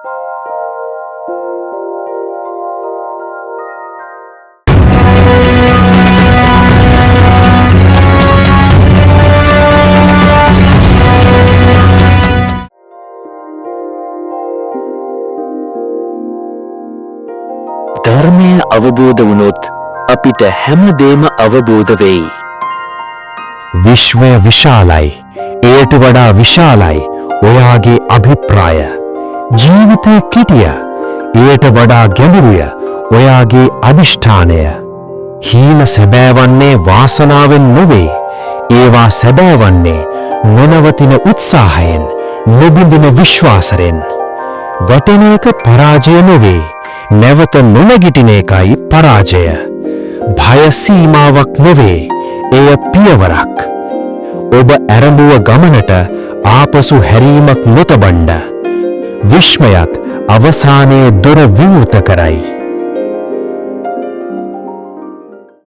ධර්මය අවබෝධ වුණොත් අපිට හැමදේම අවබෝධ වෙයි. විශ්වය විශාලයි. එයට වඩා විශාලයි ඔයාගේ අභිප්‍රාය. ජීවිතය කෙටිය. එයට වඩා ගැඹුරුය ඔයාගේ අදිෂ්ඨානය. හීන සැබෑවන්නේ වාසනාවෙන් නොවේ. ඒවා සැබෑවන්නේ නොනවතින උත්සාහයෙන්, නොබිඳින විශ්වාසයෙන්. වැටෙන එක පරාජය නොවේ. නැවත නොනැගිටින එකයි පරාජය. භය සීමාවක් නොවේ. එය පියවරක්. ඔබ ඇරඹුව ගමනට ආපසු හැරීමක් නොතබන්න. විශ්මයත් අවසානයේ දොර විවෘත කරයි.